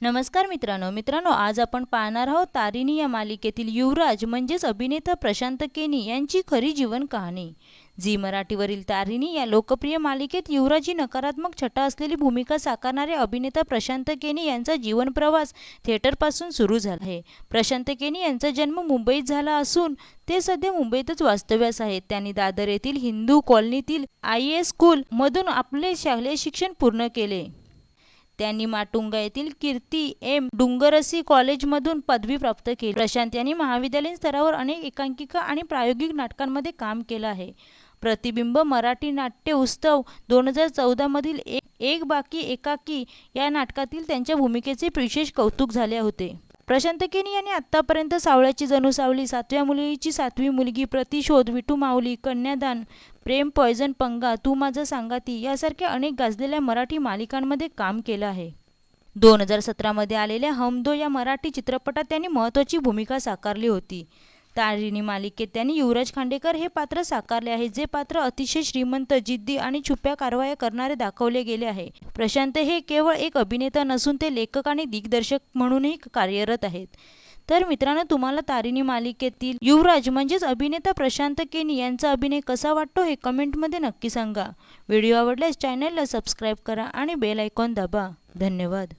नमस्कार मित्रांनो, आज आपण पाहणार आहोत तारिणी या मालिकेतील युवराज म्हणजेच अभिनेता प्रशांत केनी यांची खरी जीवन कहाणी। झी मराठीवरील तारिणी या लोकप्रिय मालिकेत युवराज ही नकारात्मक छटा असलेली भूमिका साकारणारे अभिनेता प्रशांत केनी यांचा जीवन प्रवास थिएटरपासून सुरू झाला आहे। प्रशांत केनी यांचा जन्म मुंबईत झाला असून ते सध्या मुंबईतच वास्तव्यास आहेत। त्यांनी दादर येथील हिंदू कॉलनीतील IAS स्कूल मधून आपले शालेय शिक्षण पूर्ण केले। त्यांनी माटुंगा येथील कीर्ती एम डुंगरसी कॉलेजमधून पदवी प्राप्त केली। प्रशांत यांनी महाविद्यालयीन स्तरावर अनेक एकांकिका आणि प्रायोगिक नाटकांमध्ये काम केलं आहे। प्रतिबिंब मराठी नाट्य उत्सव 2014 मधील एक बाकी एकाकी या नाटकातील त्यांच्या भूमिकेचे विशेष कौतुक झाले होते। प्रशांत केनी यांनी आतापर्यंत सावळ्याची जणू सावली, 7व्या मुलीची 7वी मुलगी, प्रतिशोध, विठू माऊली, कन्यादान, प्रेम पॉयझन, पंगा, तू माझा सांगाती यासारख्या अनेक गाजलेल्या मराठी मालिकांमध्ये काम केलं आहे। 2017 मध्ये आलेल्या हम दो या मराठी चित्रपटात त्यांनी महत्त्वाची भूमिका साकारली होती। तारिणी मालिकेत त्यांनी युवराज खांडेकर हे पात्र साकारले आहे, जे पात्र अतिशय श्रीमंत, जिद्दी आणि छुप्या कारवाया करणारे दाखवले गेले आहे। प्रशांत हे केवळ एक अभिनेता नसून ते लेखक आणि दिग्दर्शक म्हणूनही कार्यरत आहेत। तर मित्रांनो, तुम्हाला तारिणी मालिकेतील युवराज म्हणजेच अभिनेता प्रशांत केनी यांचा अभिनय कसा वाटतो हे कमेंटमध्ये नक्की सांगा। व्हिडिओ आवडल्यास चॅनलला सबस्क्राईब करा आणि बेल आयकॉन दाबा। धन्यवाद।